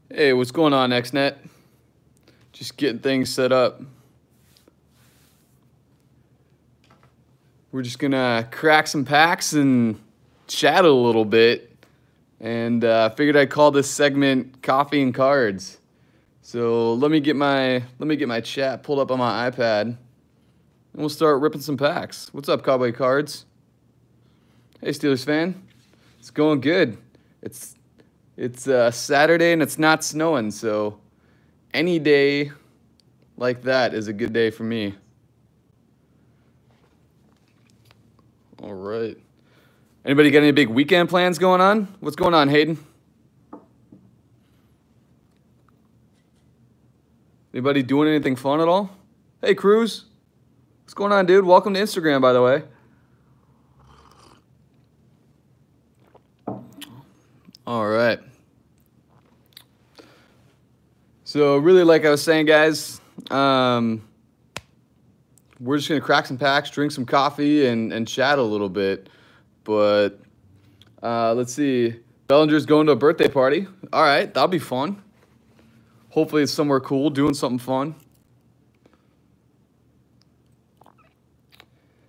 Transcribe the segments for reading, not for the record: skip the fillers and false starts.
Hey, what's going on, XNet? Just getting things set up. We're just gonna crack some packs and chat a little bit. And figured I'd call this segment "Coffee and Cards." So let me get my chat pulled up on my iPad, and we'll start ripping some packs. What's up, Cowboy Cards? Hey, Steelers fan. It's going good. It's Saturday and it's not snowing, so any day like that is a good day for me. All right. Anybody got any big weekend plans going on? What's going on, Hayden? Anybody doing anything fun at all? Hey, Cruz. What's going on, dude? Welcome to Instagram, by the way. All right. So really, like I was saying, guys, we're just going to crack some packs, drink some coffee, and chat a little bit. But let's see. Bellinger's going to a birthday party. All right, that'll be fun. Hopefully it's somewhere cool, doing something fun.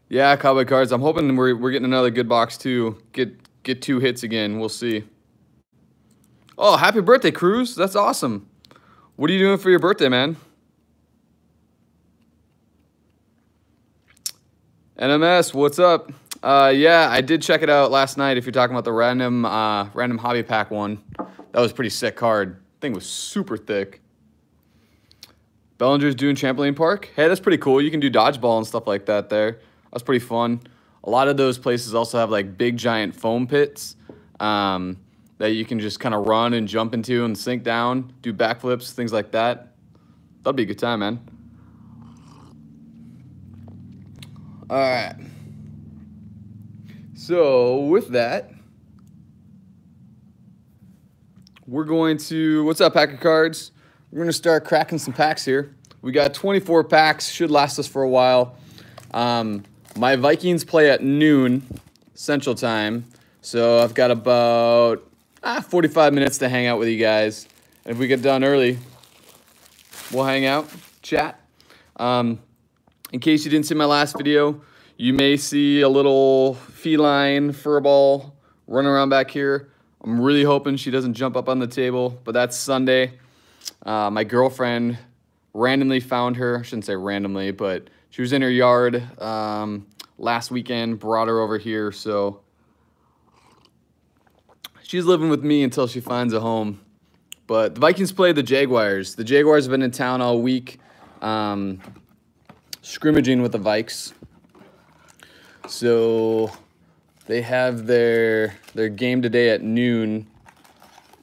Yeah, Cowboy Cards. I'm hoping we're getting another good box too. Get 2 hits again. We'll see. Oh, happy birthday, Cruz. That's awesome. What are you doing for your birthday, man? NMS, what's up? Yeah, I did check it out last night. If you're talking about the random hobby pack one, that was a pretty sick card. Thing was super thick. Bellinger's doing Trampoline Park. Hey, that's pretty cool. You can do dodgeball and stuff like that there. That's pretty fun. A lot of those places also have like big giant foam pits that you can just kind of run and jump into and sink down, do backflips, things like that. That'd be a good time, man. All right. So with that, we're going to, what's up, pack of cards? We're going to start cracking some packs here. We got 24 packs, should last us for a while. My Vikings play at noon Central Time, so I've got about 45 minutes to hang out with you guys. And if we get done early, we'll hang out, chat. In case you didn't see my last video, you may see a little feline furball running around back here. I'm really hoping she doesn't jump up on the table, but that's Sunday. My girlfriend randomly found her. I shouldn't say randomly, but she was in her yard last weekend, brought her over here, so she's living with me until she finds a home. But the Vikings play the Jaguars. The Jaguars have been in town all week, scrimmaging with the Vikes. So they have their game today at noon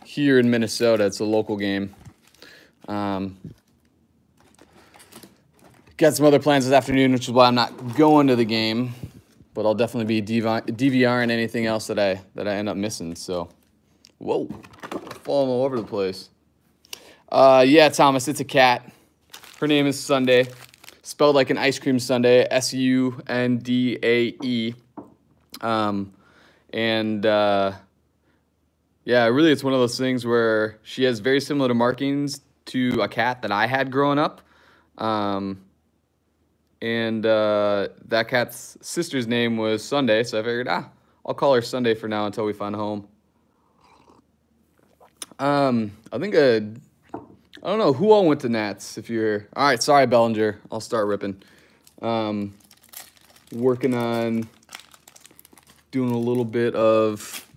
here in Minnesota. It's a local game. Got some other plans this afternoon, which is why I'm not going to the game. But I'll definitely be DVRing anything else that I end up missing. So, whoa, falling all over the place. Yeah, Thomas, it's a cat. Her name is Sunday, spelled like an ice cream sundae, Sundae. Yeah, really, it's one of those things where she has very similar to markings to a cat that I had growing up. That cat's sister's name was Sunday, so I figured, I'll call her Sunday for now until we find a home. I don't know who all went to Nats. If you're all right, sorry, Bellinger. I'll start ripping. Working on doing a little bit of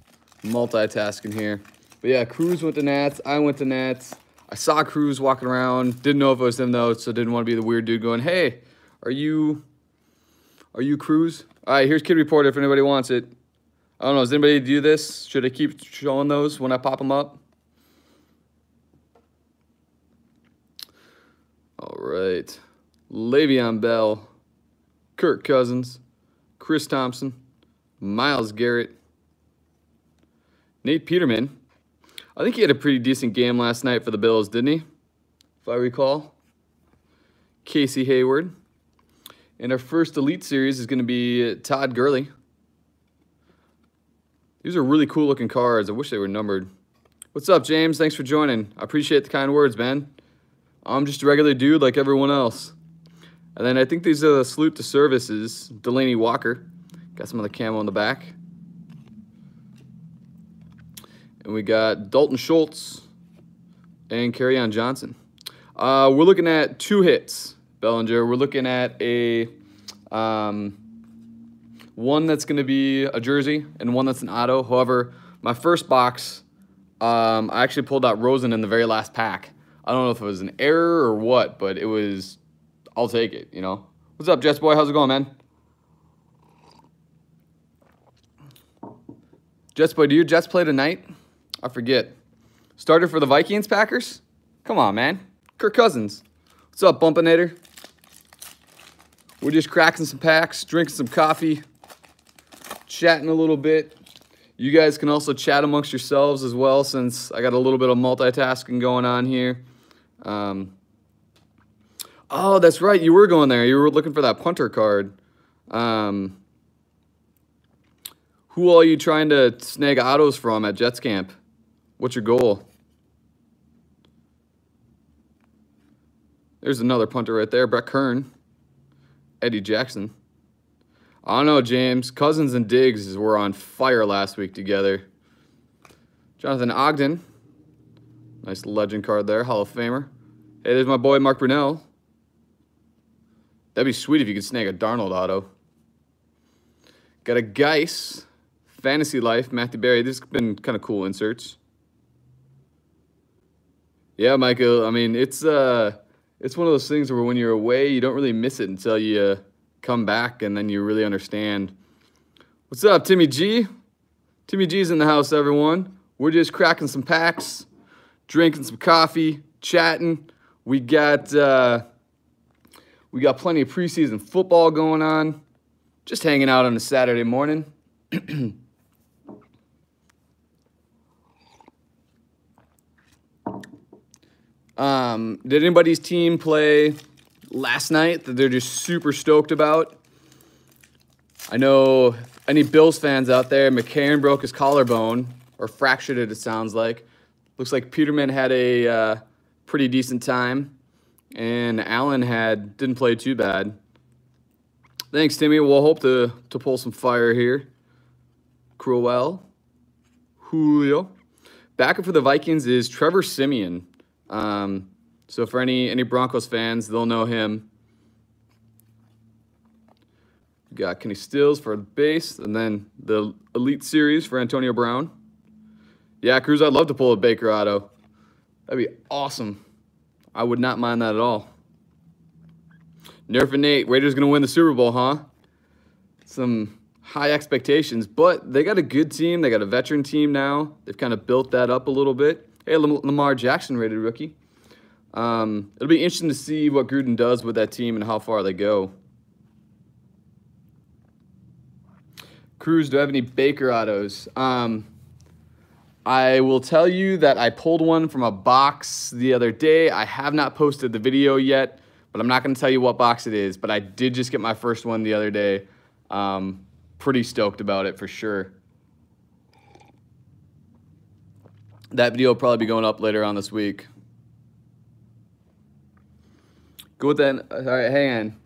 multitasking here. But yeah, Cruz went to Nats. I went to Nats. I saw Cruz walking around. Didn't know if it was him though, so didn't want to be the weird dude going, "Hey, are you Cruz?" All right, here's Kid Reporter if anybody wants it. I don't know. Does anybody do this? Should I keep showing those when I pop them up? All right. Le'Veon Bell, Kirk Cousins, Chris Thompson, Myles Garrett, Nate Peterman. I think he had a pretty decent game last night for the Bills, didn't he? If I recall. Casey Hayward. And our first Elite Series is going to be Todd Gurley. These are really cool looking cards. I wish they were numbered. What's up, James? Thanks for joining. I appreciate the kind words, man. I'm just a regular dude like everyone else. And then I think these are the salute to services. Delaney Walker. Got some of the camo on the back. And we got Dalton Schultz and Kerryon Johnson. We're looking at 2 hits, Bellinger. We're looking at a one that's going to be a jersey and one that's an auto. However, my first box, I actually pulled out Rosen in the very last pack. I don't know if it was an error or what, but it was, I'll take it, you know. What's up, Jets boy? How's it going, man? Jets boy, do your Jets play tonight? I forget. Started for the Vikings, Packers? Come on, man. Kirk Cousins. What's up, Bumpinator? We're just cracking some packs, drinking some coffee, chatting a little bit. You guys can also chat amongst yourselves as well, since I got a little bit of multitasking going on here. Oh, that's right. You were going there. You were looking for that punter card. Who are you trying to snag autos from at Jets camp? What's your goal? There's another punter right there. Brett Kern. Eddie Jackson. I don't know, James. Cousins and Diggs were on fire last week together. Jonathan Ogden. Nice legend card there. Hall of Famer. Hey, there's my boy Mark Brunell. That'd be sweet if you could snag a Darnold auto. Got a Geis. Fantasy Life. Matthew Berry. This has been kind of cool inserts. Yeah, Michael. I mean, it's one of those things where when you're away, you don't really miss it until you come back, and then you really understand. What's up, Timmy G? Timmy G's in the house, everyone. We're just cracking some packs, drinking some coffee, chatting. We got plenty of preseason football going on. Just hanging out on a Saturday morning. Did anybody's team play last night that they're just super stoked about? I know any Bills fans out there, McCarron broke his collarbone, or fractured it, it sounds like. Looks like Peterman had a pretty decent time, and Allen didn't play too bad. Thanks, Timmy. We'll hope to pull some fire here. Crowell. Julio. Backup for the Vikings is Trevor Siemian. So for any Broncos fans, they'll know him. We got Kenny Stills for the base, and then the Elite Series for Antonio Brown. Yeah, Cruz, I'd love to pull a Baker auto. That'd be awesome. I would not mind that at all. Nerf and Nate, Raiders going to win the Super Bowl, huh? Some high expectations, but they got a good team. They got a veteran team now. They've kind of built that up a little bit. Hey, Lamar Jackson rated rookie. It'll be interesting to see what Gruden does with that team and how far they go. Cruz, do I have any Baker autos? I will tell you that I pulled one from a box the other day. I have not posted the video yet, but I'm not going to tell you what box it is. But I did just get my first one the other day. Pretty stoked about it for sure. That video will probably be going up later on this week. Go with that. All right, hang on.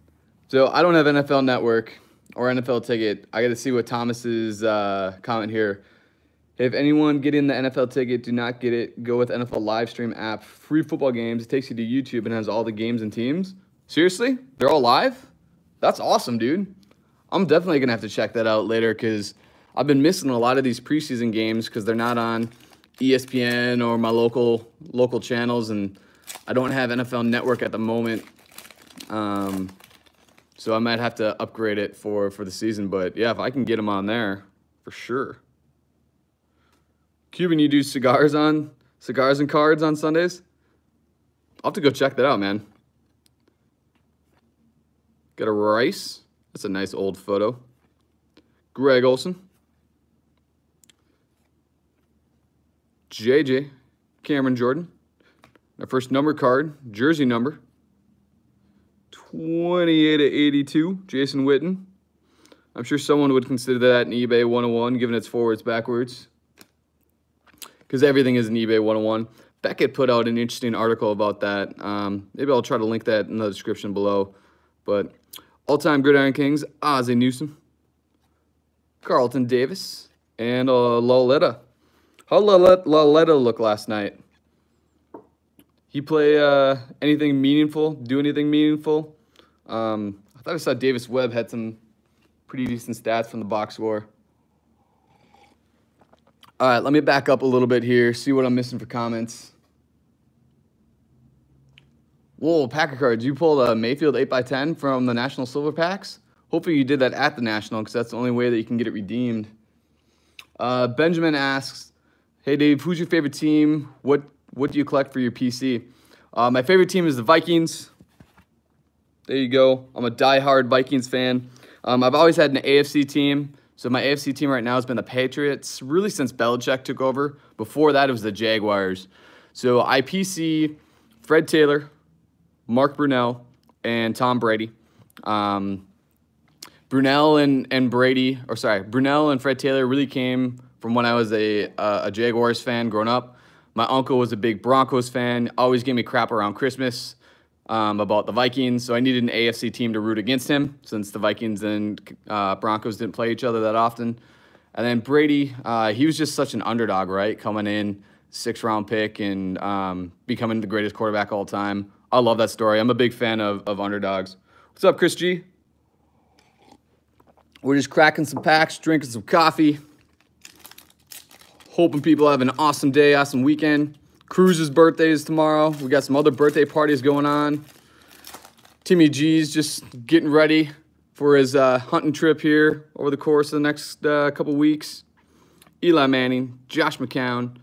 So I don't have NFL Network or NFL Ticket. I got to see what Thomas's comment here. If anyone getting the NFL Ticket, do not get it. Go with NFL Livestream app. Free football games. It takes you to YouTube and has all the games and teams. Seriously? They're all live? That's awesome, dude. I'm definitely going to have to check that out later because I've been missing a lot of these preseason games because they're not on ESPN or my local channels, and I don't have NFL Network at the moment. So I might have to upgrade it for the season. But, yeah, if I can get them on there, for sure. Cuban, you do cigars and cards on Sundays? I'll have to go check that out, man. Got a Rice. That's a nice old photo. Greg Olson. JJ. Cameron Jordan. Our first number card. Jersey number. 28/82. Jason Witten. I'm sure someone would consider that an eBay 101, given its forwards backwards. because everything is an eBay 101. Beckett put out an interesting article about that. Maybe I'll try to link that in the description below. But all-time Gridiron Kings, Ozzie Newsome, Carlton Davis, and Lauletta. How did Lauletta look last night? He play anything meaningful? Do anything meaningful? I thought I saw Davis Webb had some pretty decent stats from the box score. All right, let me back up a little bit here, see what I'm missing for comments. Whoa, Packer cards. You pulled a Mayfield 8x10 from the National Silver Packs? Hopefully you did that at the National, because that's the only way that you can get it redeemed. Benjamin asks, hey Dave, who's your favorite team? What do you collect for your PC? My favorite team is the Vikings. There you go. I'm a diehard Vikings fan. I've always had an AFC team. So my AFC team right now has been the Patriots, really since Belichick took over. Before that, it was the Jaguars. So IPC, Fred Taylor, Mark Brunell, and Tom Brady. Brunell and Fred Taylor really came from when I was a Jaguars fan growing up. My uncle was a big Broncos fan, always gave me crap around Christmas about the Vikings, so I needed an AFC team to root against him since the Vikings and Broncos didn't play each other that often. And then Brady, he was just such an underdog, right? Coming in, 6th-round pick, and becoming the greatest quarterback of all time. I love that story. I'm a big fan of underdogs. What's up, Chris G? We're just cracking some packs, drinking some coffee. Hoping people have an awesome day, awesome weekend. Cruz's birthday is tomorrow. We got some other birthday parties going on. Timmy G's just getting ready for his hunting trip here over the course of the next couple weeks. Eli Manning, Josh McCown,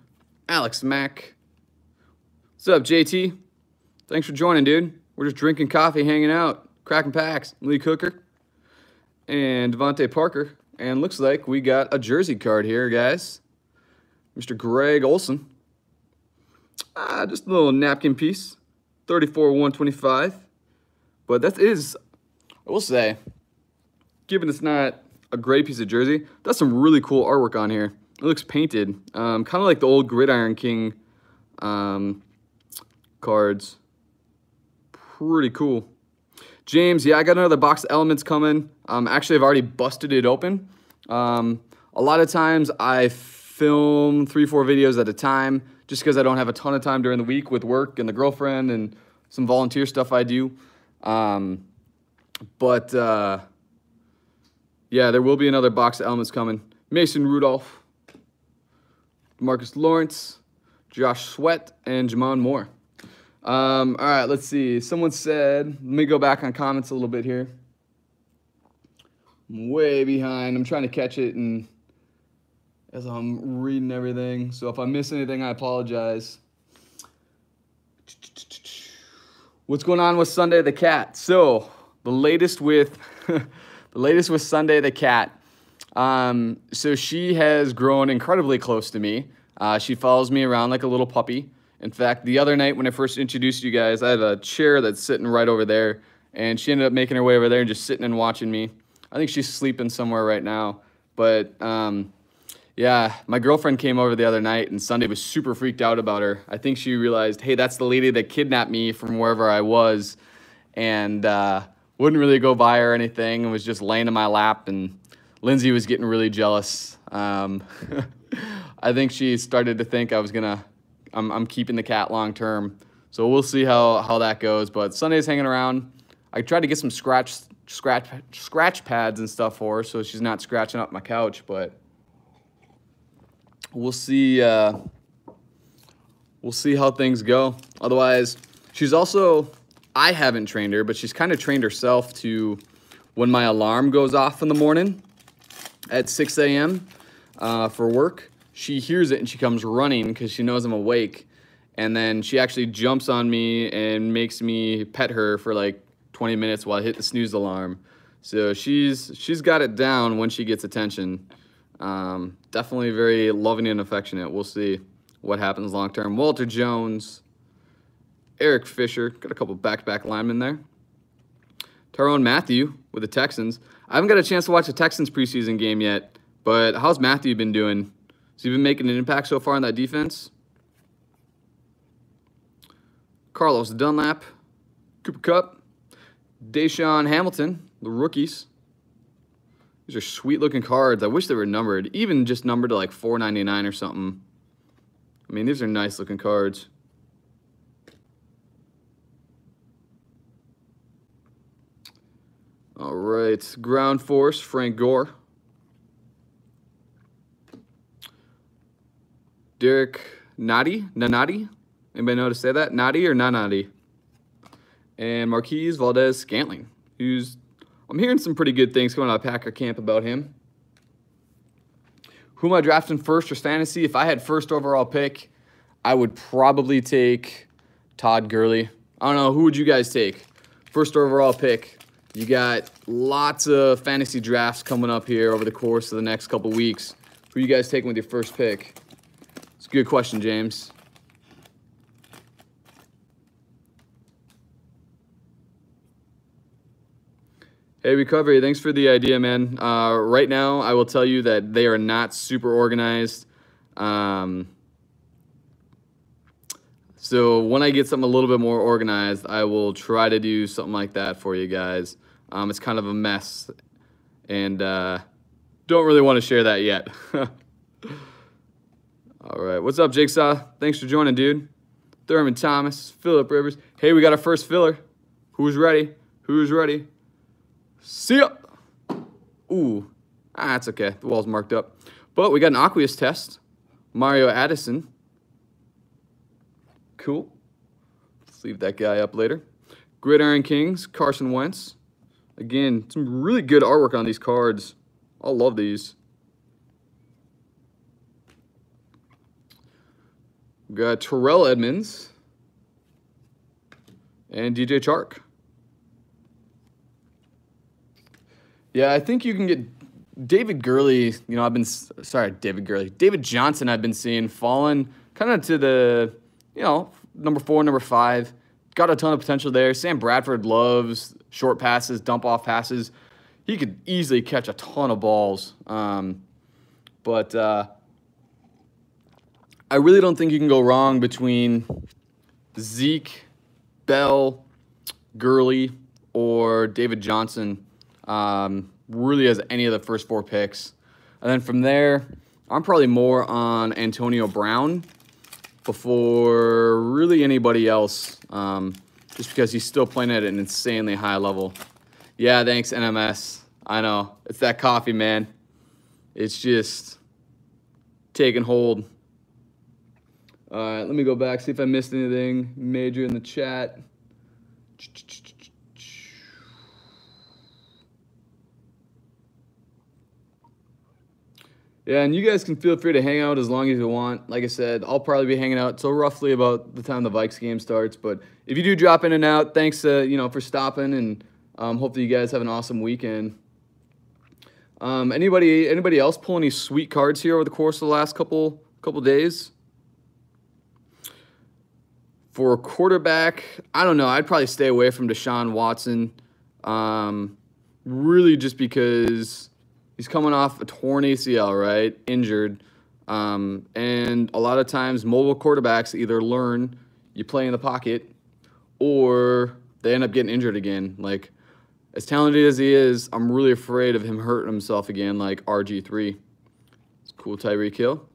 Alex Mack. What's up, JT? Thanks for joining, dude. We're just drinking coffee, hanging out, cracking packs. Lee Cooker and Devontae Parker. And looks like we got a jersey card here, guys. Mr. Greg Olson. Just a little napkin piece. 34/125. But that is, I will say, given it's not a great piece of jersey, that's some really cool artwork on here. It looks painted. Kind of like the old Gridiron King cards. Pretty cool. James, yeah, I got another box of Elements coming. Actually, I've already busted it open. A lot of times I film 3-4 videos at a time just because I don't have a ton of time during the week with work and the girlfriend and some volunteer stuff I do. Yeah, there will be another box of Elements coming. Mason Rudolph, Marcus Lawrence, Josh Sweat, and Jamon Moore. All right, let's see. Someone said, let me go back on comments a little bit here. I'm way behind. I'm trying to catch it and as I'm reading everything. So if I miss anything, I apologize. What's going on with Sunday the Cat? So the latest with Sunday the Cat. So she has grown incredibly close to me. She follows me around like a little puppy. In fact, the other night when I first introduced you guys, I had a chair that's sitting right over there, and she ended up making her way over there and just sitting and watching me. I think she's sleeping somewhere right now. But yeah, my girlfriend came over the other night, and Sunday was super freaked out about her. I think she realized, hey, that's the lady that kidnapped me from wherever I was, and wouldn't really go by her or anything, and was just laying in my lap, and Lindsay was getting really jealous. I think she started to think I was I'm keeping the cat long term. So we'll see how that goes. But Sunday's hanging around. I tried to get some scratch pads and stuff for her so she's not scratching up my couch, but we'll see how things go. Otherwise, she's also, I haven't trained her, but she's kind of trained herself to when my alarm goes off in the morning at 6 a.m. For work. She hears it and she comes running because she knows I'm awake. And then she actually jumps on me and makes me pet her for like 20 minutes while I hit the snooze alarm. So she's got it down when she gets attention. Definitely very loving and affectionate. We'll see what happens long term. Walter Jones, Eric Fisher, got a couple back-to-back linemen there. Tyrone Matthew with the Texans. I haven't got a chance to watch the Texans preseason game yet, but how's Matthew been doing Has he been making an impact so far in that defense? Carlos Dunlap, Cooper Kupp, Deshaun Hamilton, the rookies. These are sweet-looking cards. I wish they were numbered, even just numbered to like $4.99 or something. I mean, these are nice-looking cards. All right, Ground Force, Frank Gore. Derek Nanati? Anybody know how to say that? Nadi or Nanati? And Marquise Valdez-Scantling, who's, I'm hearing some pretty good things coming out of Packer camp about him. Who am I drafting first for fantasy? If I had first overall pick, I would probably take Todd Gurley. I don't know, who would you guys take? First overall pick. You got lots of fantasy drafts coming up here over the course of the next couple weeks. Who are you guys taking with your first pick? It's a good question, James. Hey, Recovery, thanks for the idea, man. Right now, I will tell you that they are not super organized. So when I get something a little bit more organized, I will try to do something like that for you guys. It's kind of a mess, and don't really want to share that yet. All right, what's up, Jigsaw? Thanks for joining, dude. Thurman Thomas, Phillip Rivers. Hey, we got our first filler. Who's ready? Who's ready? See ya. Ooh, that's okay. The wall's marked up. But we got an Aqueous test. Mario Addison. Cool. Let's leave that guy up later. Gridiron Kings, Carson Wentz. Again, some really good artwork on these cards. I love these. We got Terrell Edmonds and DJ Chark. Yeah, I think you can get David Gurley. You know, David Johnson, I've been seeing falling kind of to the, you know, number 4, number 5. Got a ton of potential there. Sam Bradford loves short passes, dump off passes. He could easily catch a ton of balls. But I really don't think you can go wrong between Zeke, Bell, Gurley, or David Johnson. Really as any of the first 4 picks. And then from there, I'm probably more on Antonio Brown before really anybody else, just because he's still playing at an insanely high level. Yeah, thanks, NMS. I know. It's that coffee, man. It's just taking hold. All right, let me go back, see if I missed anything major in the chat. Yeah, and you guys can feel free to hang out as long as you want. Like I said, I'll probably be hanging out till roughly about the time the Vikes game starts. But if you do drop in and out, thanks for stopping, and hopefully you guys have an awesome weekend. Anybody else pull any sweet cards here over the course of the last couple days? For a quarterback, I don't know. I'd probably stay away from Deshaun Watson. Really just because he's coming off a torn ACL, right? Injured. And a lot of times mobile quarterbacks either learn you play in the pocket or they end up getting injured again. Like, as talented as he is, I'm really afraid of him hurting himself again like RG3. It's cool, Tyreek Hill.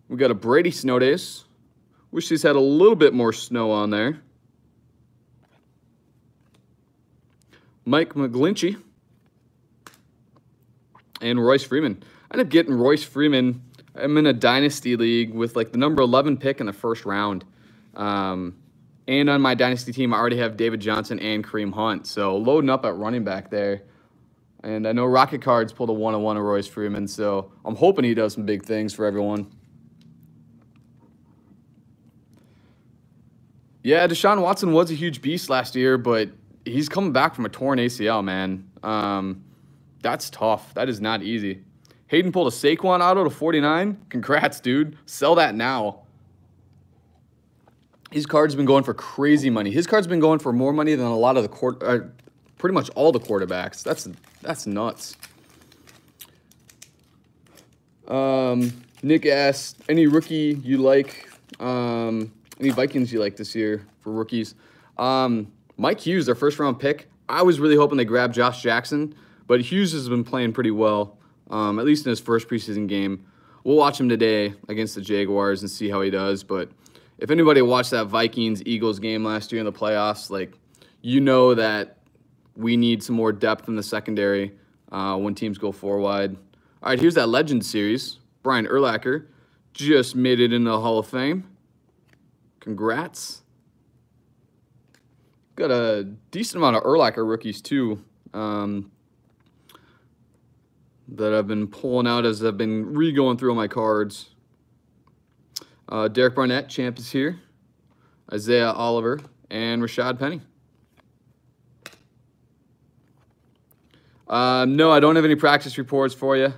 We got a Brady Snow Days. Wish he's had a little bit more snow on there. Mike McGlinchey. And Royce Freeman. I ended up getting Royce Freeman. I'm in a dynasty league with like the number 11 pick in the first round. And on my dynasty team, I already have David Johnson and Kareem Hunt. So loading up at running back there. And I know Rocket Cards pulled a 1-on-1 of Royce Freeman. So I'm hoping he does some big things for everyone. Yeah, Deshaun Watson was a huge beast last year, but he's coming back from a torn ACL, man. That's tough. That is not easy. Hayden pulled a Saquon auto to 49. Congrats, dude. Sell that now. His card's been going for crazy money. His card's been going for more money than a lot of the pretty much all the quarterbacks. That's nuts. Nick asked, any rookie you like, any Vikings you like this year for rookies? Mike Hughes, their first round pick. I was really hoping they grabbed Josh Jackson, but Hughes has been playing pretty well, at least in his first preseason game. We'll watch him today against the Jaguars and see how he does. But if anybody watched that Vikings-Eagles game last year in the playoffs, like, you know that we need some more depth in the secondary when teams go 4 wide. All right, here's that Legends series. Brian Urlacher just made it into the Hall of Fame. Congrats. Got a decent amount of Urlacher rookies, too, that I've been pulling out as I've been re-going through all my cards. Derek Barnett, champ, is here. Isaiah Oliver, and Rashad Penny. No, I don't have any practice reports for you.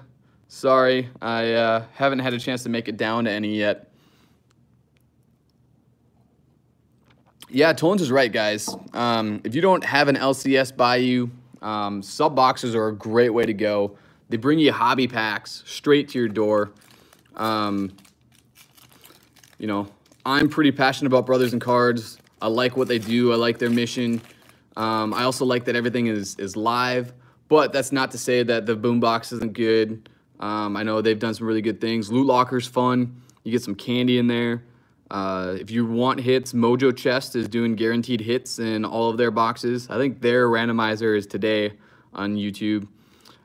Sorry, I haven't had a chance to make it down to any yet. Yeah, Tones is right, guys. If you don't have an LCS by you, sub boxes are a great way to go. They bring you hobby packs straight to your door. You know, I'm pretty passionate about Brothers in Cards. I like what they do. I like their mission. I also like that everything is live, but that's not to say that the boombox isn't good. I know they've done some really good things. Loot Locker's fun. You get some candy in there. If you want hits, Mojo Chest is doing guaranteed hits in all of their boxes. I think their randomizer is today on YouTube.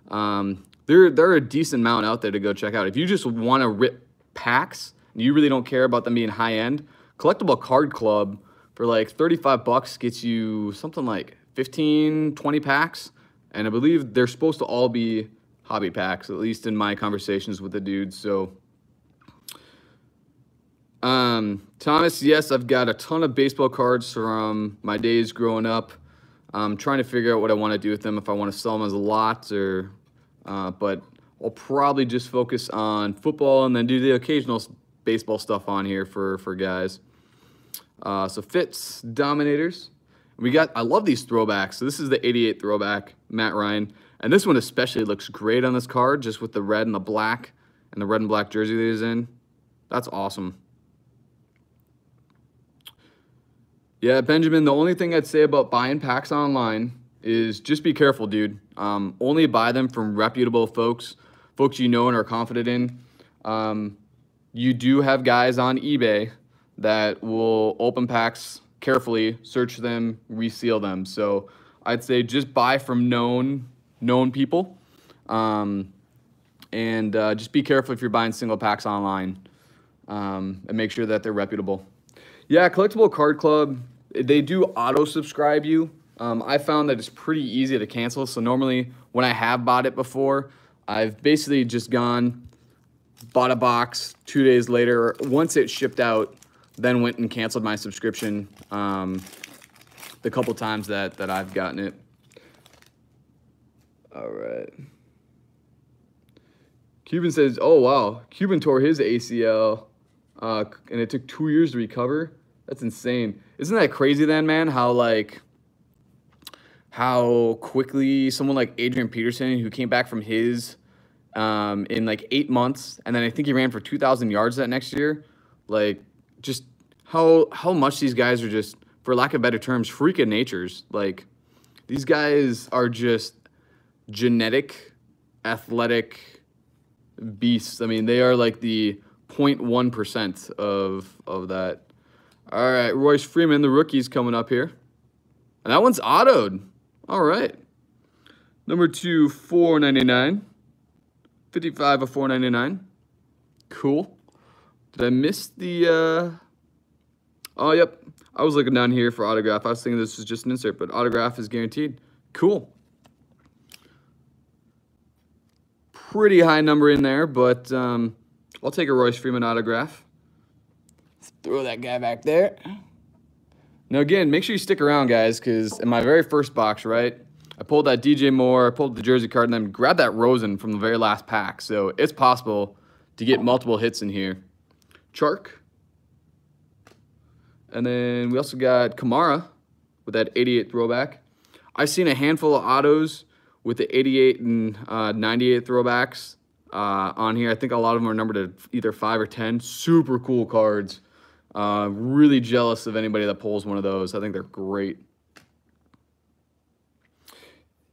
There are a decent amount out there to go check out. If you just want to rip packs, and you really don't care about them being high-end, Collectible Card Club for like 35 bucks gets you something like 15, 20 packs. And I believe they're supposed to all be hobby packs, at least in my conversations with the dudes. So, Thomas, yes, I've got a ton of baseball cards from my days growing up. I'm trying to figure out what I want to do with them, if I want to sell them as lots or, but I'll probably just focus on football and then do the occasional baseball stuff on here for guys. So Fitz, Dominators. I love these throwbacks. So this is the 88 throwback, Matt Ryan. And this one especially looks great on this card, just with the red and the black and the red and black jersey that he's in. That's awesome. Yeah, Benjamin, the only thing I'd say about buying packs online is just be careful, dude. Only buy them from reputable folks you know and are confident in. You do have guys on eBay that will open packs carefully, search them, reseal them. So I'd say just buy from known people, and just be careful if you're buying single packs online, and make sure that they're reputable. Yeah, Collectible Card Club, they do auto-subscribe you. I found that it's pretty easy to cancel. So normally when I have bought it before, I've basically just bought a box 2 days later. Once it shipped out, then went and canceled my subscription the couple times that I've gotten it. All right. Cuban says, oh, wow. Cuban tore his ACL, and it took 2 years to recover. That's insane. Isn't that crazy then, man? How quickly someone like Adrian Peterson, who came back from his in like 8 months, and then I think he ran for 2,000 yards that next year. Like, just how much these guys are just, for lack of better terms, freak of natures. Like, these guys are just genetic, athletic beasts. I mean, they are like the 0.1% of that. All right, Royce Freeman, the rookie's coming up here. And that one's autoed. All right. Number 2, $4.99. 55 of $4.99. Cool. Did I miss the... Oh, yep. I was looking down here for autograph. I was thinking this was just an insert, but autograph is guaranteed. Cool. Pretty high number in there, but I'll take a Royce Freeman autograph. Let's throw that guy back there. Now, again, make sure you stick around, guys, because in my very first box, right, I pulled that DJ Moore, I pulled the jersey card, and then grabbed that Rosen from the very last pack. So it's possible to get multiple hits in here. Chark. And then we also got Kamara with that 88 throwback. I've seen a handful of autos with the 88 and 98 throwbacks. on here. I think a lot of them are numbered at either 5 or 10. Super cool cards. Really jealous of anybody that pulls one of those. I think they're great.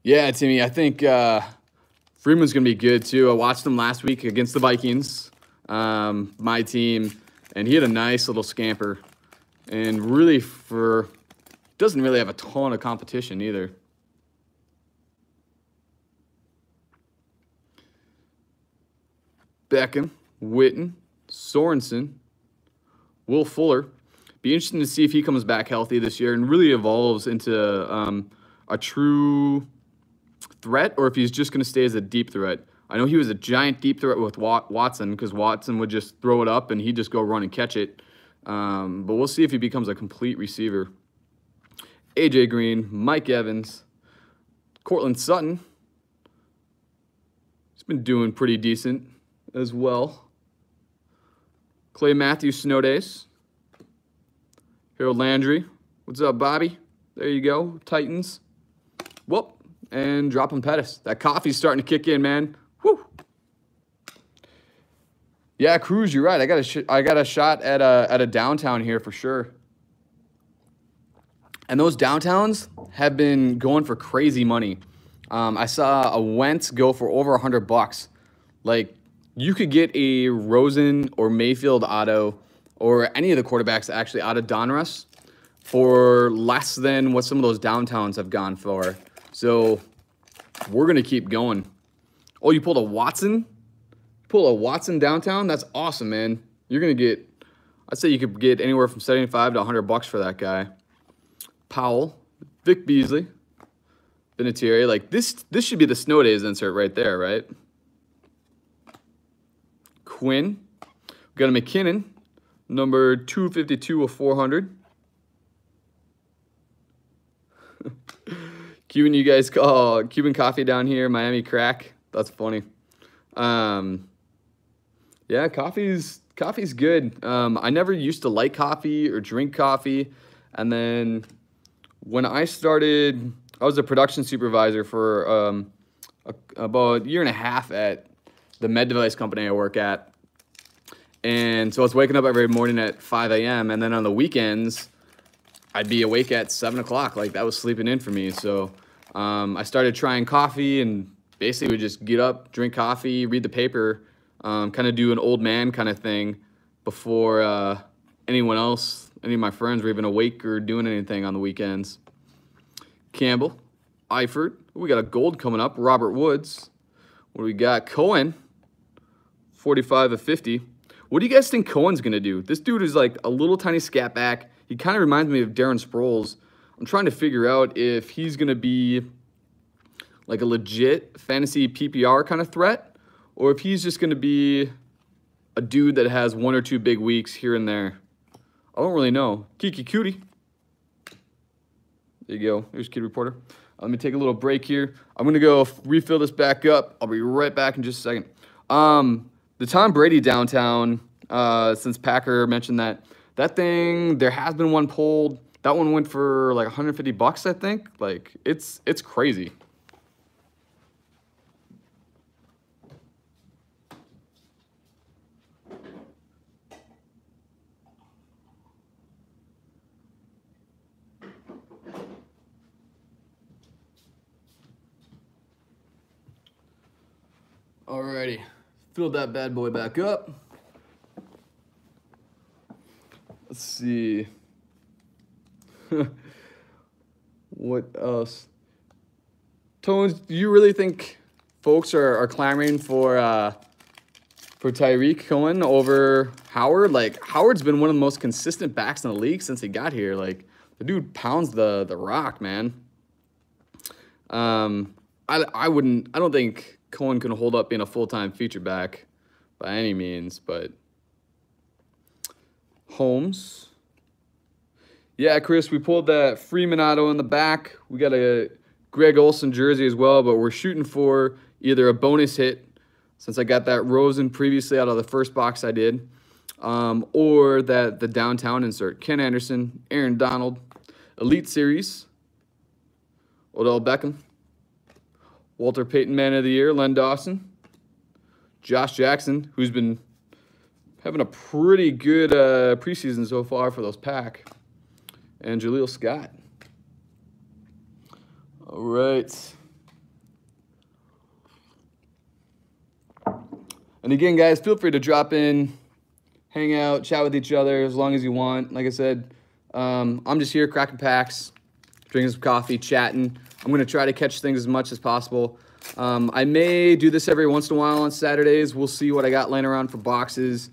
Yeah, Timmy, I think Freeman's going to be good too. I watched him last week against the Vikings, my team, and he had a nice little scamper. And really doesn't really have a ton of competition either. Beckham, Witten, Sorensen, Will Fuller. Be interesting to see if he comes back healthy this year and really evolves into a true threat, or if he's just going to stay as a deep threat. I know he was a giant deep threat with Watson, because Watson would just throw it up and he'd just go run and catch it. But we'll see if he becomes a complete receiver. AJ Green, Mike Evans, Cortland Sutton. He's been doing pretty decent as well. Clay Matthews, Snow Days. Harold Landry. What's up, Bobby? There you go. Titans. Whoop. And dropping Pettis. That coffee's starting to kick in, man. Woo. Yeah, Cruz, you're right. I got a shot at a downtown here for sure. And those downtowns have been going for crazy money. I saw a Wentz go for over $100. Like, you could get a Rosen or Mayfield auto, or any of the quarterbacks actually out of Donruss, for less than what some of those downtowns have gone for. So we're going to keep going. Oh, you pulled a Watson? Pull a Watson downtown? That's awesome, man. You're going to get, I'd say you could get anywhere from 75 to $100 for that guy. Powell, Vic Beasley, Vinatieri. Like, this should be the Snow Days insert right there, right? Quinn. We got a McKinnon, number 252 of 400. Cuban, you guys call Cuban coffee down here, Miami crack. That's funny. Yeah, coffee's good. I never used to like coffee or drink coffee, and then when I started, I was a production supervisor for about a year and a half at the med device company I work at. And so I was waking up every morning at 5 a.m. and then on the weekends, I'd be awake at 7 o'clock. Like, that was sleeping in for me. So I started trying coffee, and basically would just get up, drink coffee, read the paper, kind of do an old man kind of thing before anyone else, any of my friends were even awake or doing anything on the weekends. Campbell, Eifert. We got a gold coming up. Robert Woods. What do we got? Cohen, 45 of 50. What do you guys think Cohen's going to do? This dude is like a little tiny scat back. He kind of reminds me of Darren Sproles. I'm trying to figure out if he's going to be like a legit fantasy PPR kind of threat, or if he's just going to be a dude that has 1 or 2 big weeks here and there. I don't really know. Kiki Cutie. There you go. There's Kid Reporter. Let me take a little break here. I'm going to go refill this back up. I'll be right back in just a second. The Tom Brady downtown, since Packer mentioned that thing, there has been one pulled. That one went for like $150, I think. Like, it's crazy. Alrighty, filled that bad boy back up. Let's see. What else? Tones, do you really think folks are clamoring for Tyreek Cohen over Howard? Like, Howard's been one of the most consistent backs in the league since he got here. Like, the dude pounds the rock, man. I don't think Cohen can hold up being a full-time feature back by any means, but Holmes. Yeah, Chris, we pulled that Freeman auto in the back. We got a Greg Olsen jersey as well, but we're shooting for either a bonus hit, since I got that Rosen previously out of the first box I did, or the downtown insert. Ken Anderson, Aaron Donald, Elite Series, Odell Beckham, Walter Payton Man of the Year, Len Dawson, Josh Jackson, who's been having a pretty good preseason so far for those pack. And Jaleel Scott. All right. And again, guys, feel free to drop in, hang out, chat with each other as long as you want. Like I said, I'm just here cracking packs, drinking some coffee, chatting. I'm going to try to catch things as much as possible. I may do this every once in a while on Saturdays. We'll see what I got laying around for boxes.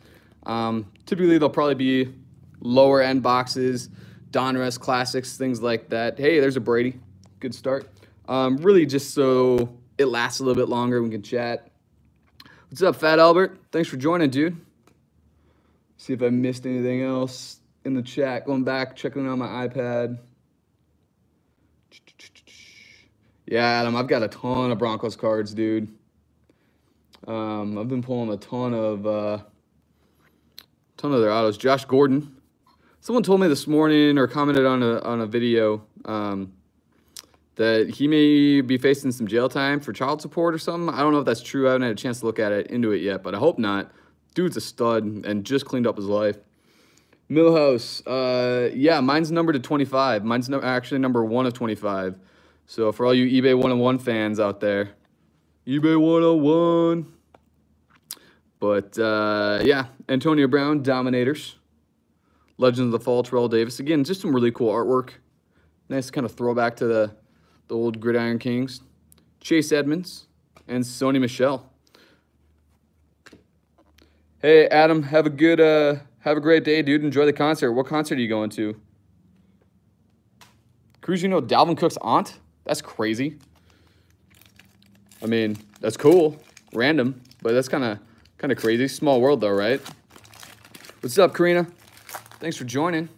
Typically, they'll probably be lower end boxes, Donruss classics, things like that. Hey, there's a Brady. Good start. Really just so it lasts a little bit longer, we can chat. What's up, Fat Albert? Thanks for joining, dude. See if I missed anything else in the chat. Going back, checking on my iPad. Yeah, Adam, I've got a ton of Broncos cards, dude. I've been pulling a ton of their autos. Josh Gordon. Someone told me this morning or commented on a video that he may be facing some jail time for child support or something. I don't know if that's true. I haven't had a chance to look into it yet, but I hope not. Dude's a stud and just cleaned up his life. Millhouse, yeah, mine's numbered to 25. Mine's actually number 1 of 25. So for all you eBay 101 fans out there, eBay 101. But yeah, Antonio Brown, Dominators. Legends of the Fall, Terrell Davis. Again, just some really cool artwork. Nice kind of throwback to the old Gridiron Kings. Chase Edmonds and Sony Michel. Hey, Adam, have a great day, dude. Enjoy the concert. What concert are you going to? Cruz, you know Dalvin Cook's aunt? That's crazy. I mean, that's cool. Random, but that's kind of crazy. Small world, though, right? What's up, Karina? Thanks for joining.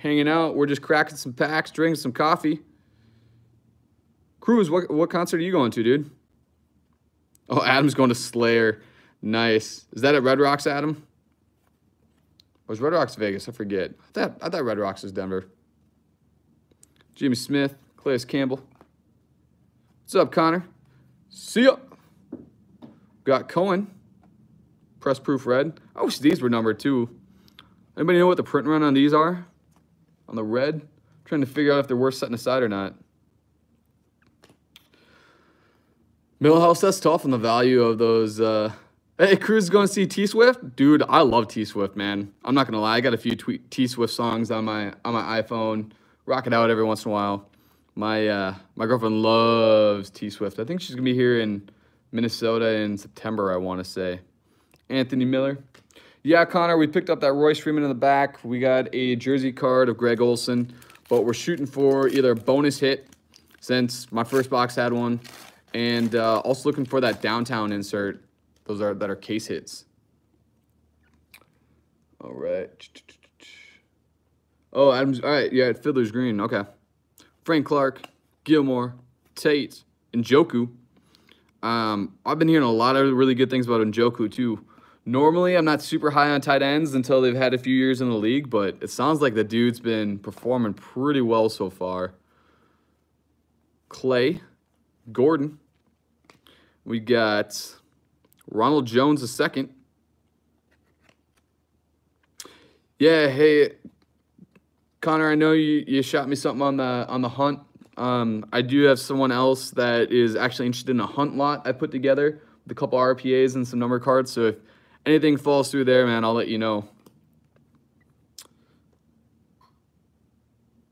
Hanging out. We're just cracking some packs, drinking some coffee. Cruz, what concert are you going to, dude? Oh, Adam's going to Slayer. Nice. Is that at Red Rocks, Adam? Or was Red Rocks Vegas? I forget. I thought Red Rocks was Denver. Jimmy Smith, Calais Campbell. What's up, Connor? See ya. Got Cohen. Press proof red. I wish these were numbered too. Anybody know what the print run on these are? On the red? I'm trying to figure out if they're worth setting aside or not. Millhouse, that's tough on the value of those. Hey, Cruz is going to see T-Swift? Dude, I love T-Swift, man. I'm not going to lie. I got a few T-Swift songs on my iPhone. Rock it out every once in a while. My girlfriend loves T-Swift. I think she's going to be here in Minnesota in September, I want to say. Anthony Miller. Yeah, Connor, we picked up that Royce Freeman in the back. We got a jersey card of Greg Olsen, but we're shooting for either a bonus hit, since my first box had one, and also looking for that downtown insert. Those that are case hits. All right. Oh, Adams. All right, yeah, Fiddler's Green. Okay. Frank Clark, Gilmore, Tate, and Njoku. I've been hearing a lot of really good things about Njoku too. Normally, I'm not super high on tight ends until they've had a few years in the league, but it sounds like the dude's been performing pretty well so far. Clay, Gordon. We got Ronald Jones II. Yeah, hey, Connor, I know you shot me something on the hunt. I do have someone else that is actually interested in a hunt lot I put together with a couple RPAs and some number cards. So if anything falls through there, man, I'll let you know.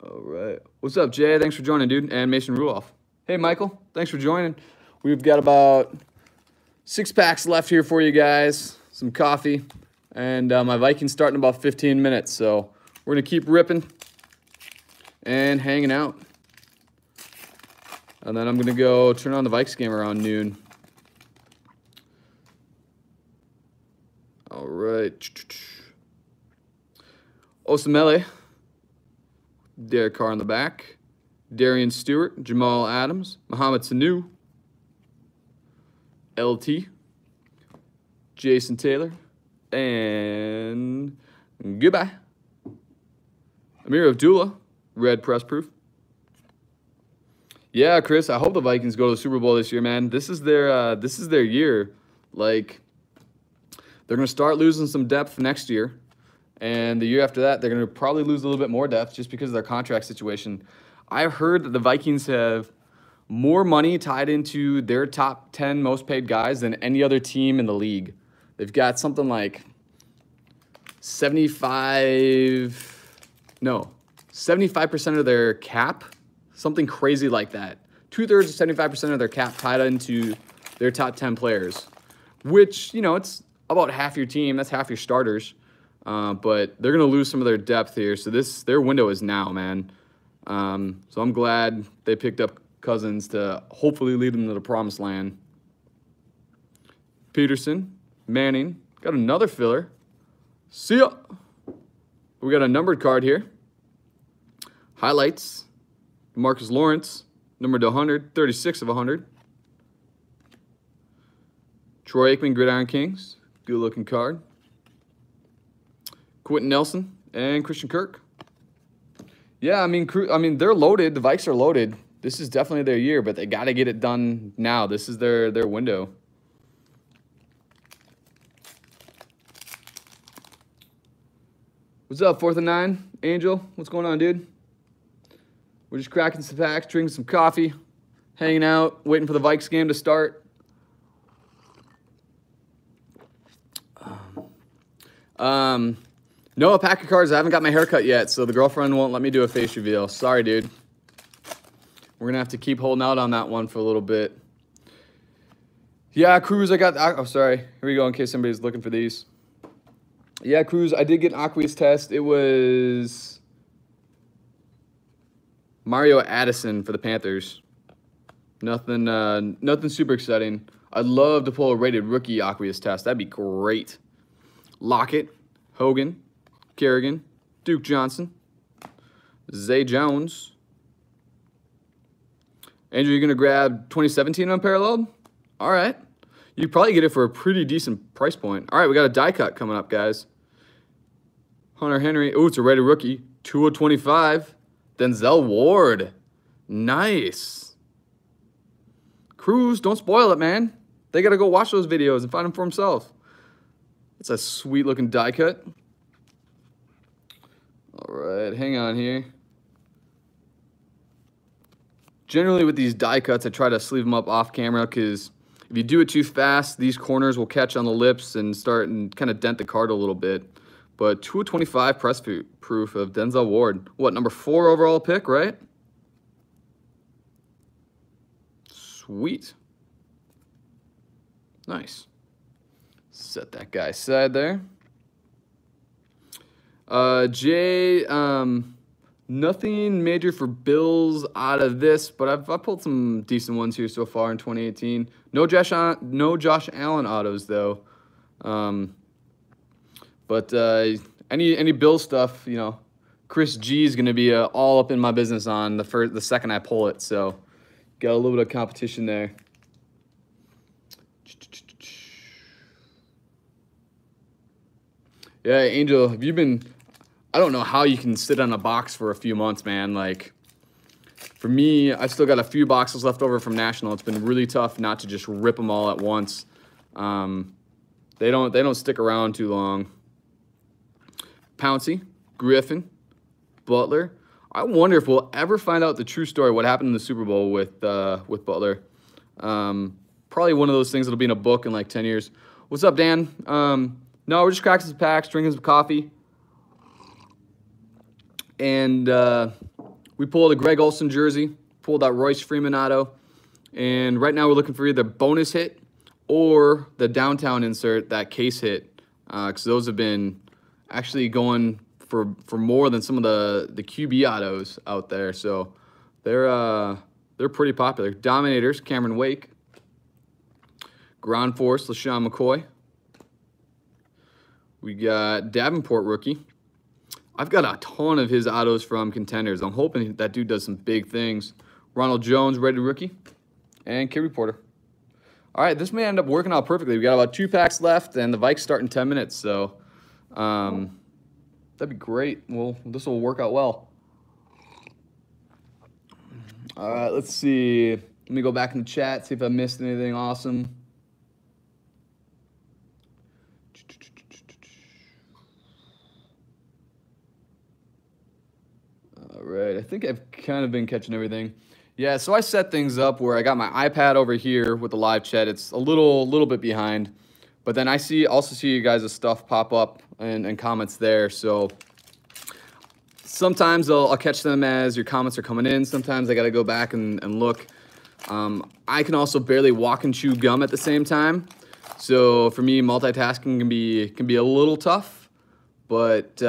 All right. What's up, Jay? Thanks for joining, dude. And Mason Ruoff. Hey, Michael. Thanks for joining. We've got about 6 packs left here for you guys. Some coffee. And my Vikings start in about 15 minutes. So we're going to keep ripping and hanging out. And then I'm going to go turn on the Vikes game around noon. All right. Osamele. Derek Carr in the back. Darian Stewart. Jamal Adams. Mohamed Sanu. LT. Jason Taylor. And goodbye. Amir Abdullah. Red press proof. Yeah, Chris, I hope the Vikings go to the Super Bowl this year, man. This is their year. Like, they're going to start losing some depth next year. And the year after that, they're going to probably lose a little bit more depth just because of their contract situation. I've heard that the Vikings have more money tied into their top 10 most paid guys than any other team in the league. They've got something like 75% of their cap, something crazy like that. 2/3 to 75% of their cap tied into their top 10 players, which, it's about half your team. That's half your starters. But they're going to lose some of their depth here. So their window is now, man. So I'm glad they picked up Cousins to hopefully lead them to the promised land. Peterson, Manning, got another filler. See ya. We got a numbered card here. Highlights. Marcus Lawrence, numbered to 100, 36 of 100. Troy Aikman, Gridiron Kings, good looking card. Quentin Nelson and Christian Kirk. Yeah, I mean they're loaded. The Vikes are loaded. This is definitely their year, but they got to get it done now. This is their window. What's up, 4th and 9? Angel, what's going on, dude? We're just cracking some packs, drinking some coffee, hanging out, waiting for the Vikes game to start. No, a pack of cards. I haven't got my haircut yet, so the girlfriend won't let me do a face reveal. Sorry, dude. We're going to have to keep holding out on that one for a little bit. Yeah, Cruz, I got... Oh, sorry. Here we go in case somebody's looking for these. Yeah, Cruz, I did get an aqueous test. It was Mario Addison for the Panthers. Nothing super exciting. I'd love to pull a rated rookie aqueous test. That'd be great. Lockett, Hogan, Kerrigan, Duke Johnson, Zay Jones. Andrew, you're going to grab 2017 unparalleled? All right. You probably get it for a pretty decent price point. All right, we got a die cut coming up, guys. Hunter Henry. Oh, it's a rated rookie. 2/25. Denzel Ward. Nice. Cruz, don't spoil it, man. They got to go watch those videos and find him for himself. It's a sweet-looking die cut. All right, hang on here. Generally, with these die cuts, I try to sleeve them up off camera because if you do it too fast, these corners will catch on the lips and start and kind of dent the card a little bit. But 2/25 press proof of Denzel Ward. What, number 4 overall pick, right? Sweet. Nice. Set that guy aside there. Jay, nothing major for Bills out of this, but I've pulled some decent ones here so far in 2018. No Josh Allen autos though. But any Bills stuff, Chris G is gonna be all up in my business on the second I pull it. So got a little bit of competition there. Yeah, Angel, have you been... I don't know how you can sit on a box for a few months, man. Like, for me, I've still got a few boxes left over from National. It's been really tough not to just rip them all at once. They don't stick around too long. Pouncey, Griffin, Butler. I wonder if we'll ever find out the true story, what happened in the Super Bowl with Butler. Probably one of those things that'll be in a book in like 10 years. What's up, Dan? No, we're just cracking some packs, drinking some coffee. And we pulled a Greg Olsen jersey, pulled out Royce Freeman auto. And right now we're looking for either bonus hit or the downtown insert, that case hit. Because those have been actually going for more than some of the QB autos out there. So they're pretty popular. Dominators, Cameron Wake. Ground Force, LaShawn McCoy. We got Davenport rookie. I've got a ton of his autos from Contenders. I'm hoping that dude does some big things. Ronald Jones, rated rookie. And Kid Reporter. All right, this may end up working out perfectly. We got about 2 packs left, and the Vikes start in 10 minutes. So that'd be great. Well, this will work out well. All right, let's see. Let me go back in the chat, see if I missed anything awesome. think I've kind of been catching everything. Yeah, so I set things up where I got my iPad over here with the live chat. It's a little bit behind, but then I also see you guys' stuff pop up and comments there. So sometimes I'll catch them as your comments are coming in. Sometimes I got to go back and look. I can also barely walk and chew gum at the same time. So for me, multitasking can be a little tough, but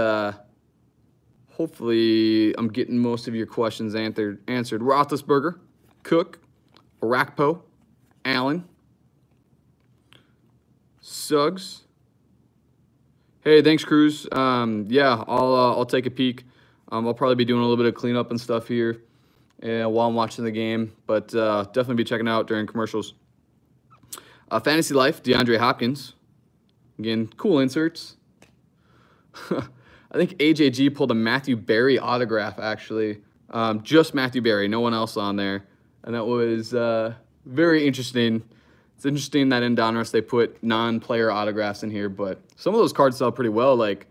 hopefully I'm getting most of your questions answered. Roethlisberger, Cook, Arakpo, Allen, Suggs. Hey, thanks, Cruz. Yeah, I'll take a peek. I'll probably be doing a little bit of cleanup and stuff here while I'm watching the game, but definitely be checking out during commercials. Fantasy Life, DeAndre Hopkins. Again, cool inserts. I think AJG pulled a Matthew Berry autograph, actually. Just Matthew Berry, no one else on there. And that was very interesting. It's interesting that in Donruss they put non-player autographs in here, but some of those cards sell pretty well. Like,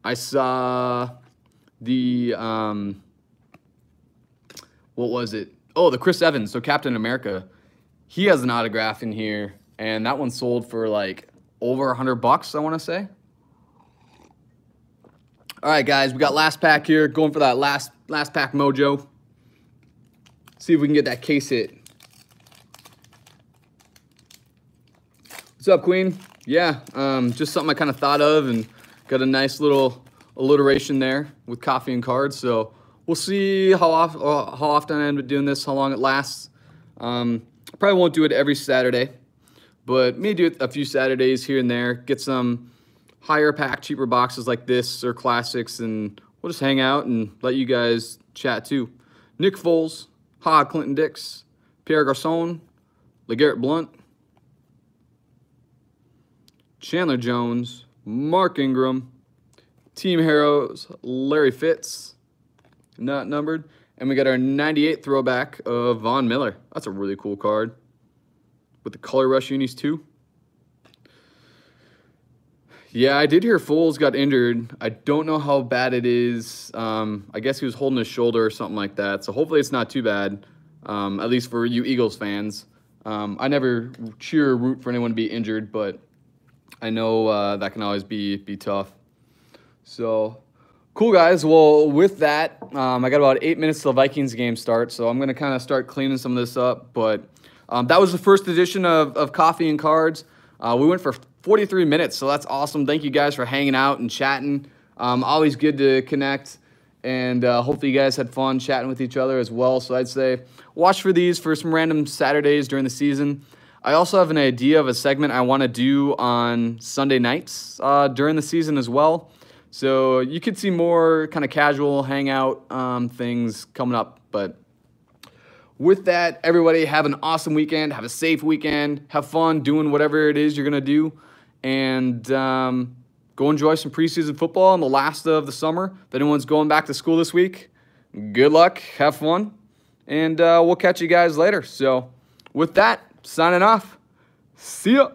I saw the, what was it? Oh, the Chris Evans, so Captain America. He has an autograph in here, and that one sold for like over $100, I want to say. All right, guys, we got last pack here. Going for that last pack mojo. See if we can get that case hit. What's up, Queen? Yeah, just something I kind of thought of and got a nice little alliteration there with coffee and cards. So we'll see how often I end up doing this, how long it lasts. Probably won't do it every Saturday, but maybe do it a few Saturdays here and there. Get some higher pack, cheaper boxes like this or classics, and we'll just hang out and let you guys chat too. Nick Foles, Clinton Dix, Pierre Garçon, LeGarrette Blount, Chandler Jones, Mark Ingram, Team Heroes, Larry Fitz, not numbered, and we got our 98 throwback of Von Miller. That's a really cool card with the color rush unis too. Yeah, I did hear Foles got injured. I don't know how bad it is. I guess he was holding his shoulder or something like that. So hopefully it's not too bad, at least for you Eagles fans. I never cheer or root for anyone to be injured, but I know that can always be tough. So, cool, guys. Well, with that, I got about 8 minutes till the Vikings game starts, so I'm going to kind of start cleaning some of this up. But that was the first edition of Coffee and Cards. We went for 43 minutes, so that's awesome. Thank you guys for hanging out and chatting. Always good to connect, and hopefully you guys had fun chatting with each other as well. So I'd say watch for these for some random Saturdays during the season. I also have an idea of a segment I want to do on Sunday nights during the season as well. So you could see more kind of casual hangout things coming up. But with that, everybody have an awesome weekend. Have a safe weekend. Have fun doing whatever it is you're going to do. And go enjoy some preseason football in the last of the summer. If anyone's going back to school this week, good luck. Have fun. And we'll catch you guys later. So with that, signing off. See ya.